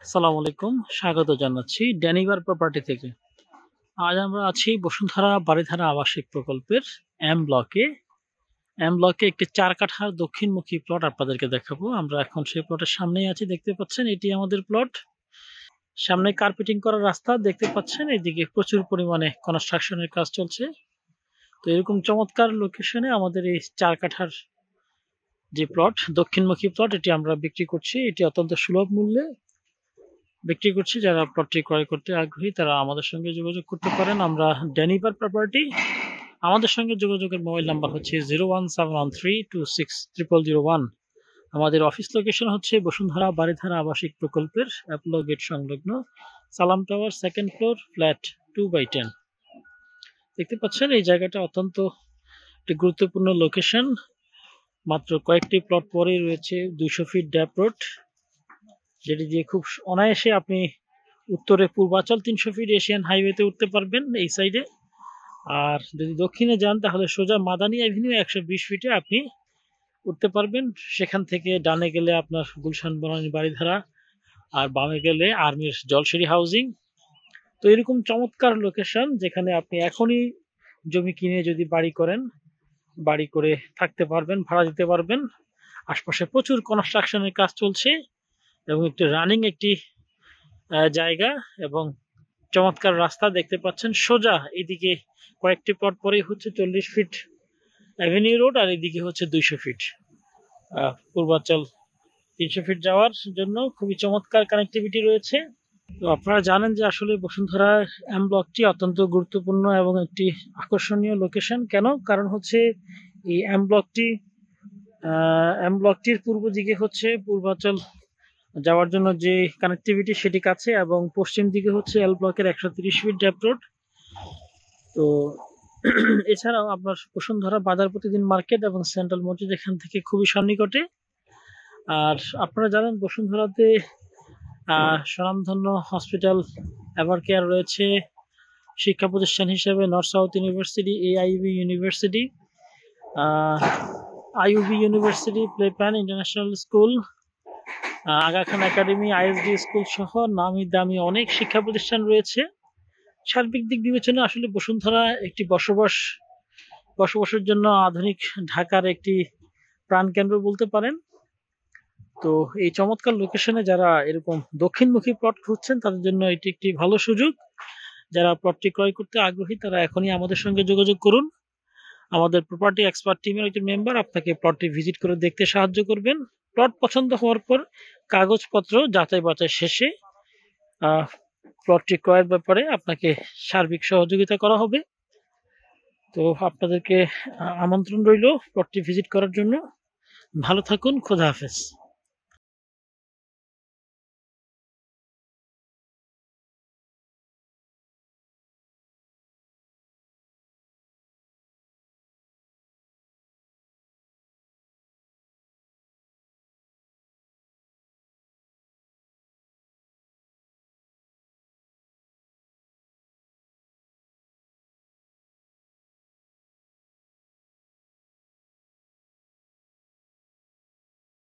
আসসালামু আলাইকুম, স্বাগত জানাচ্ছি ড্যানিভার প্রপার্টি থেকে। আজ আমরা আছি বসুন্ধরা বারিধারা আবাসিক প্রকল্পের এম ব্লকে একটি 4 কাঠার দক্ষিণমুখী প্লট আপনাদেরকে দেখাবো। আমরা এখন সেই প্লটের সামনেই আছি, দেখতে পাচ্ছেন এটি আমাদের প্লট। সামনে কার্পেটিং করা রাস্তা দেখতে পাচ্ছেন, এদিকে প্রচুর পরিমাণে কনস্ট্রাকশনের কাজ চলছে। তো এরকম চমৎকার লোকেশনে আমাদের এই 4 কাঠার যে প্লট, দক্ষিণমুখী প্লট, এটি আমরা বিক্রি করছি। এটি অত্যন্ত সুলভ মূল্যে বিক্রি করছি। যারা প্লটটি ক্রয় করতে আগ্রহী তারা আমাদের সঙ্গে যোগাযোগ করতে পারেন। আমরা ড্যানিভার প্রপার্টি। আমাদের সঙ্গে যোগাযোগের মোবাইল নাম্বার হচ্ছে 01713260001। আমাদের অফিস লোকেশন হচ্ছে বসুন্ধরা বারিধারা আবাসিক প্রকল্পের অ্যাপোলো গেট সংলগ্ন সালাম টাওয়ার, 2nd ফ্লোর, ফ্ল্যাট 2/10। দেখতে পাচ্ছেন এই জায়গাটা অত্যন্ত একটি গুরুত্বপূর্ণ লোকেশন। মাত্র কয়েকটি প্লট পরেই রয়েছে 200 ফিট ড্যাপ রোড, যেটি দিয়ে খুব অনায়াসে আপনি উত্তরে পূর্বাচল 300 ফিট এশিয়ান হাইওয়েতে উঠতে পারবেন এই সাইডে। আর যদি দক্ষিণে যান তাহলে সোজা মাদানী অ্যাভিনিউ 120 ফিটে আপনি উঠতে পারবেন। সেখান থেকে ডানে গেলে আপনার গুলশান বনানী বারিধারা, আর বামে গেলে আর্মির জলসিঁড়ি হাউজিং। তো এরকম চমৎকার লোকেশন যেখানে আপনি এখনই জমি কিনে যদি বাড়ি করে থাকতে পারবেন, ভাড়া দিতে পারবেন। আশপাশে প্রচুর কনস্ট্রাকশনের কাজ চলছে এবং একটি জায়গা এবং চমৎকার রাস্তা দেখতে পাচ্ছেন। সোজা এদিকে কয়েকটি প্লট পরেই হচ্ছে 40 ফিট অ্যাভিনিউ রোড, আর এদিকে হচ্ছে 200 ফিট পূর্বাচল 300 ফিট যাওয়ার জন্য খুবই চমৎকার কানেক্টিভিটি রয়েছে। তো আপনারা জানেন যে আসলে বসুন্ধরা এম ব্লকটি অত্যন্ত গুরুত্বপূর্ণ এবং একটি আকর্ষণীয় লোকেশন। কেন? কারণ হচ্ছে এই এম ব্লকটির পূর্ব দিকে হচ্ছে পূর্বাচল যাওয়ার জন্য যে কানেক্টিভিটি সেটি কাছে, এবং পশ্চিম দিকে হচ্ছে এল ব্লকের 130 ফিট ড্যাপ রোড। তো এছাড়াও আপনার বসুন্ধরা বাজার প্রতিদিন মার্কেট এবং সেন্ট্রাল মসজিদ এখান থেকে খুবই সন্নিকটে। আর আপনারা জানেন বসুন্ধরাতে স্বনামধন্য হসপিটাল এভার কেয়ার রয়েছে, শিক্ষা প্রতিষ্ঠান হিসেবে North South University, AIUB university, IUB university, play plan international school, Aga Khan academy, ISD school সহ নামি দামি অনেক শিক্ষা প্রতিষ্ঠান রয়েছে। সার্বিক দিক বিবেচনা আসলে বসুন্ধরা একটি বসবাসের জন্য আধুনিক ঢাকার একটি প্রাণকেন্দ্র বলতে পারেন। তো এই চমৎকার লোকেশনে যারা এরকম দক্ষিণমুখী প্লট খুঁজছেন তাদের জন্য এটি একটি ভালো সুযোগ। যারা প্লটটি ক্রয় করতে আগ্রহী তারা এখনই আমাদের সঙ্গে যোগাযোগ করুন। আমাদের প্রপার্টি এক্সপার্ট টিমের একজন মেম্বার আপনাকে প্লটটি ভিজিট করে দেখতে সাহায্য করবেন। প্লট পছন্দ হওয়ার পর কাগজপত্র যাচাই বাছাই শেষে প্লটটি ক্রয়ের ব্যাপারে আপনাকে সার্বিক সহযোগিতা করা হবে। তো আপনাদেরকে আমন্ত্রণ রইল প্লটটি ভিজিট করার জন্য। ভালো থাকুন, খোদা হাফেজ।